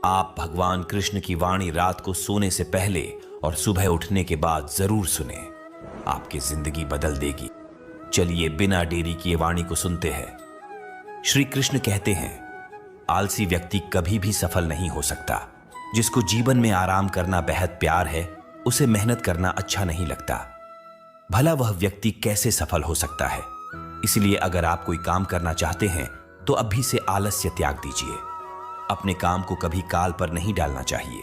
आप भगवान कृष्ण की वाणी रात को सोने से पहले और सुबह उठने के बाद जरूर सुने, आपकी जिंदगी बदल देगी। चलिए बिना देरी किए वाणी को सुनते हैं। श्री कृष्ण कहते हैं, आलसी व्यक्ति कभी भी सफल नहीं हो सकता। जिसको जीवन में आराम करना बेहद प्यार है, उसे मेहनत करना अच्छा नहीं लगता। भला वह व्यक्ति कैसे सफल हो सकता है? इसलिए अगर आप कोई काम करना चाहते हैं तो अभी से आलस्य त्याग दीजिए। अपने काम को कभी काल पर नहीं डालना चाहिए,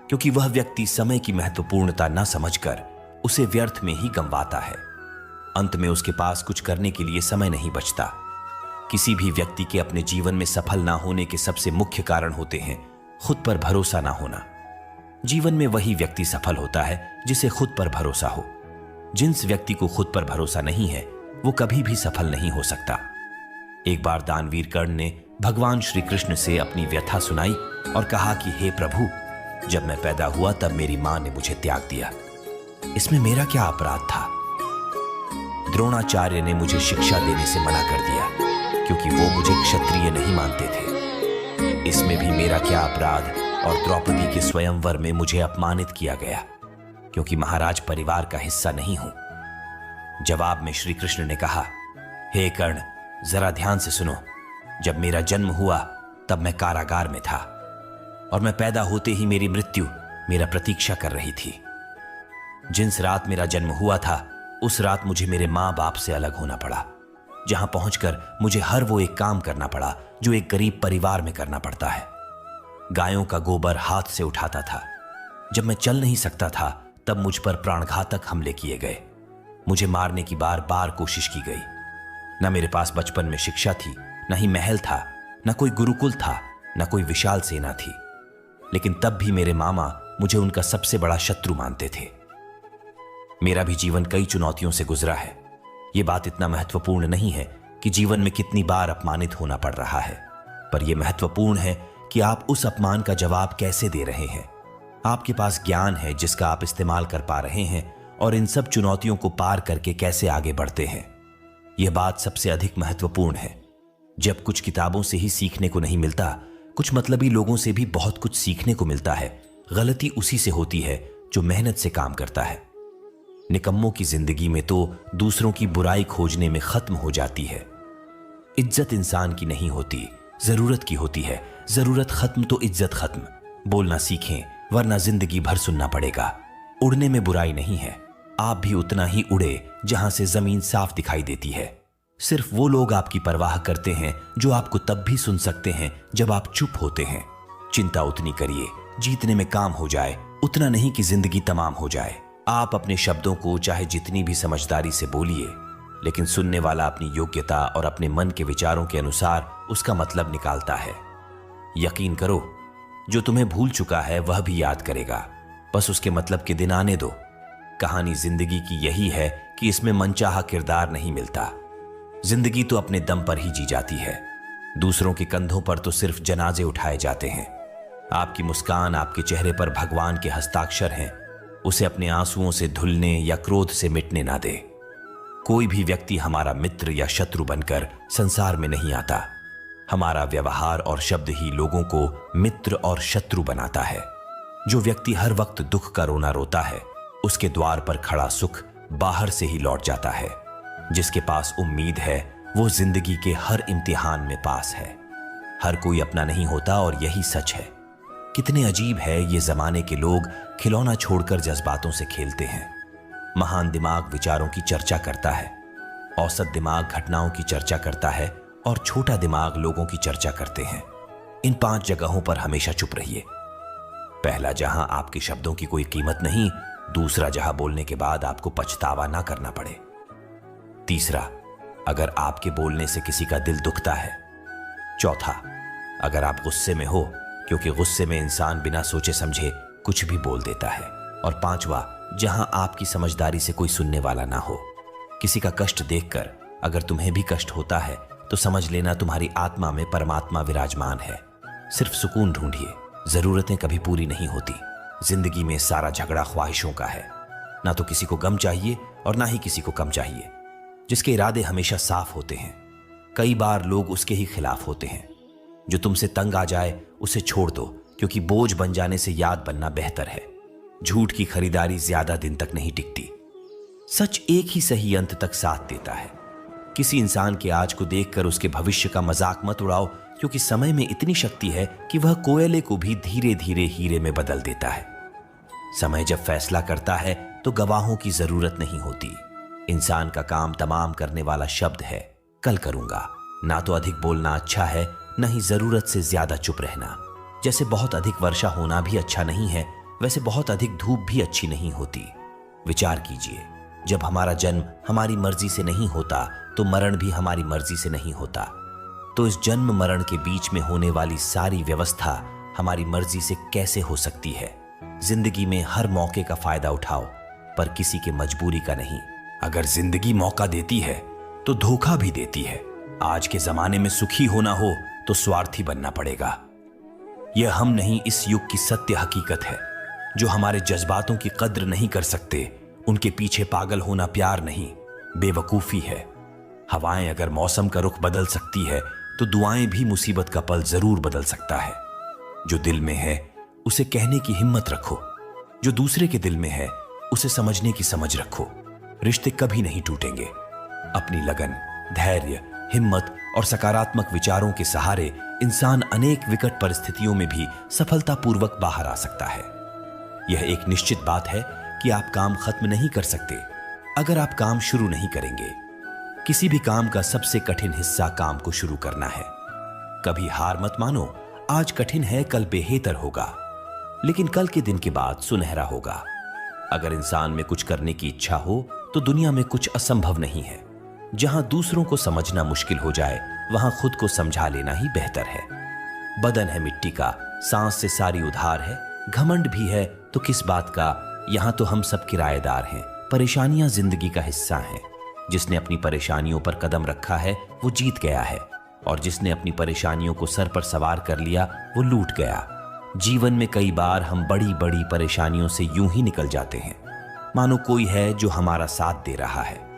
क्योंकि वह व्यक्ति समय की महत्वपूर्णता न समझकर उसे व्यर्थ में ही गंवाता है। अंत में उसके पास कुछ करने के लिए समय नहीं बचता। किसी भी व्यक्ति के अपने जीवन में सफल ना होने के सबसे मुख्य कारण होते हैं खुद पर भरोसा ना होना। जीवन में वही व्यक्ति सफल होता है जिसे खुद पर भरोसा हो। जिस व्यक्ति को खुद पर भरोसा नहीं है वो कभी भी सफल नहीं हो सकता। एक बार दानवीर कर्ण ने भगवान श्री कृष्ण से अपनी व्यथा सुनाई और कहा कि हे प्रभु, जब मैं पैदा हुआ तब मेरी मां ने मुझे त्याग दिया। इसमें मेरा क्या अपराध था? द्रोणाचार्य ने मुझे शिक्षा देने से मना कर दिया क्योंकि वो मुझे क्षत्रिय नहीं मानते थे। इसमें भी मेरा क्या अपराध? और द्रौपदी के स्वयंवर में मुझे अपमानित किया गया क्योंकि महाराज परिवार का हिस्सा नहीं हूं। जवाब में श्री कृष्ण ने कहा, हे कर्ण, जरा ध्यान से सुनो। जब मेरा जन्म हुआ तब मैं कारागार में था और मैं पैदा होते ही मेरी मृत्यु मेरा प्रतीक्षा कर रही थी। जिस रात मेरा जन्म हुआ था उस रात मुझे मेरे मां बाप से अलग होना पड़ा, जहां पहुंचकर मुझे हर वो एक काम करना पड़ा जो एक गरीब परिवार में करना पड़ता है। गायों का गोबर हाथ से उठाता था। जब मैं चल नहीं सकता था तब मुझ पर प्राणघातक हमले किए गए। मुझे मारने की बार बार कोशिश की गई। न मेरे पास बचपन में शिक्षा थी, न ही महल था, न कोई गुरुकुल था, न कोई विशाल सेना थी। लेकिन तब भी मेरे मामा मुझे उनका सबसे बड़ा शत्रु मानते थे। मेरा भी जीवन कई चुनौतियों से गुजरा है। यह बात इतना महत्वपूर्ण नहीं है कि जीवन में कितनी बार अपमानित होना पड़ रहा है, पर यह महत्वपूर्ण है कि आप उस अपमान का जवाब कैसे दे रहे हैं। आपके पास ज्ञान है जिसका आप इस्तेमाल कर पा रहे हैं और इन सब चुनौतियों को पार करके कैसे आगे बढ़ते हैं। यह बात सबसे अधिक महत्वपूर्ण है। जब कुछ किताबों से ही सीखने को नहीं मिलता, कुछ मतलबी लोगों से भी बहुत कुछ सीखने को मिलता है। गलती उसी से होती है जो मेहनत से काम करता है। निकम्मों की जिंदगी में तो दूसरों की बुराई खोजने में खत्म हो जाती है। इज्जत इंसान की नहीं होती, जरूरत की होती है। जरूरत खत्म तो इज्जत खत्म। बोलना सीखें, वरना जिंदगी भर सुनना पड़ेगा। उड़ने में बुराई नहीं है। आप भी उतना ही उड़े जहां से जमीन साफ दिखाई देती है। सिर्फ वो लोग आपकी परवाह करते हैं जो आपको तब भी सुन सकते हैं जब आप चुप होते हैं। चिंता उतनी करिए जीतने में काम हो जाए, उतना नहीं कि जिंदगी तमाम हो जाए। आप अपने शब्दों को चाहे जितनी भी समझदारी से बोलिए, लेकिन सुनने वाला अपनी योग्यता और अपने मन के विचारों के अनुसार उसका मतलब निकालता है। यकीन करो, जो तुम्हें भूल चुका है वह भी याद करेगा। बस उसके मतलब के दिन आने दो। कहानी जिंदगी की यही है कि इसमें मनचाहा किरदार नहीं मिलता। जिंदगी तो अपने दम पर ही जी जाती है। दूसरों के कंधों पर तो सिर्फ जनाजे उठाए जाते हैं। आपकी मुस्कान आपके चेहरे पर भगवान के हस्ताक्षर हैं। उसे अपने आंसुओं से धुलने या क्रोध से मिटने ना दे। कोई भी व्यक्ति हमारा मित्र या शत्रु बनकर संसार में नहीं आता। हमारा व्यवहार और शब्द ही लोगों को मित्र और शत्रु बनाता है। जो व्यक्ति हर वक्त दुख का रोना रोता है, उसके द्वार पर खड़ा सुख बाहर से ही लौट जाता है। जिसके पास उम्मीद है वो जिंदगी के हर इम्तिहान में पास है। हर कोई अपना नहीं होता और यही सच है। कितने अजीब है ये जमाने के लोग खिलौना छोड़कर जज्बातों से खेलते हैं। महान दिमाग विचारों की चर्चा करता है, औसत दिमाग घटनाओं की चर्चा करता है और छोटा दिमाग लोगों की चर्चा करते हैं। इन 5 जगहों पर हमेशा चुप रहिए। पहला, जहां आपके शब्दों की कोई कीमत नहीं। दूसरा, जहां बोलने के बाद आपको पछतावा ना करना पड़े। तीसरा, अगर आपके बोलने से किसी का दिल दुखता है। चौथा, अगर आप गुस्से में हो, क्योंकि गुस्से में इंसान बिना सोचे समझे कुछ भी बोल देता है। और पांचवा, जहां आपकी समझदारी से कोई सुनने वाला ना हो। किसी का कष्ट देखकर अगर तुम्हें भी कष्ट होता है तो समझ लेना तुम्हारी आत्मा में परमात्मा विराजमान है। सिर्फ सुकून ढूंढिए। जरूरतें कभी पूरी नहीं होती। जिंदगी में सारा झगड़ा ख्वाहिशों का है। ना तो किसी को गम चाहिए और ना ही किसी को कम चाहिए। जिसके इरादे हमेशा साफ होते हैं, कई बार लोग उसके ही खिलाफ होते हैं। जो तुमसे तंग आ जाए उसे छोड़ दो, क्योंकि बोझ बन जाने से याद बनना बेहतर है। झूठ की खरीदारी ज्यादा दिन तक नहीं टिकती। सच एक ही सही अंत तक साथ देता है। किसी इंसान के आज को देखकर उसके भविष्य का मजाक मत उड़ाओ, क्योंकि समय में इतनी शक्ति है कि वह कोयले को भी धीरे धीरे हीरे में बदल देता है। समय जब फैसला करता है तो गवाहों की जरूरत नहीं होती। इंसान का काम तमाम करने वाला शब्द है कल करूंगा। ना तो अधिक बोलना अच्छा है, न ही जरूरत से ज्यादा चुप रहना। जैसे बहुत अधिक वर्षा होना भी अच्छा नहीं है, वैसे बहुत अधिक धूप भी अच्छी नहीं होती। विचार कीजिए, जब हमारा जन्म हमारी मर्जी से नहीं होता तो मरण भी हमारी मर्जी से नहीं होता। तो इस जन्म मरण के बीच में होने वाली सारी व्यवस्था हमारी मर्जी से कैसे हो सकती है? जिंदगी में हर मौके का फायदा उठाओ, पर किसी के मजबूरी का नहीं। अगर जिंदगी मौका देती है तो धोखा भी देती है। आज के जमाने में सुखी होना हो तो स्वार्थी बनना पड़ेगा। यह हम नहीं, इस युग की सत्य हकीकत है। जो हमारे जज्बातों की कद्र नहीं कर सकते, उनके पीछे पागल होना प्यार नहीं, बेवकूफी है। हवाएं अगर मौसम का रुख बदल सकती है तो दुआएं भी मुसीबत का पल जरूर बदल सकता है। जो दिल में है उसे कहने की हिम्मत रखो, जो दूसरे के दिल में है उसे समझने की समझ रखो। रिश्ते कभी नहीं टूटेंगे। अपनी लगन, धैर्य, हिम्मत और सकारात्मक विचारों के सहारे इंसान अनेक विकट परिस्थितियों में भी सफलतापूर्वक बाहर आ सकता है। यह एक निश्चित बात है कि आप काम खत्म नहीं कर सकते अगर आप काम शुरू नहीं करेंगे। किसी भी काम का सबसे कठिन हिस्सा काम को शुरू करना है। कभी हार मत मानो। आज कठिन है, कल बेहतर होगा, लेकिन कल के दिन के बाद सुनहरा होगा। अगर इंसान में कुछ करने की इच्छा हो तो दुनिया में कुछ असंभव नहीं है। जहां दूसरों को समझना मुश्किल हो जाए, वहां खुद को समझा लेना ही बेहतर है। बदन है मिट्टी का, सांस से सारी उधार है। घमंड भी है तो किस बात का, यहां तो हम सब किराएदार हैं। परेशानियां जिंदगी का हिस्सा हैं। जिसने अपनी परेशानियों पर कदम रखा है वो जीत गया है, और जिसने अपनी परेशानियों को सर पर सवार कर लिया वो लूट गया। जीवन में कई बार हम बड़ी बड़ी परेशानियों से यूं ही निकल जाते हैं, मानो कोई है जो हमारा साथ दे रहा है।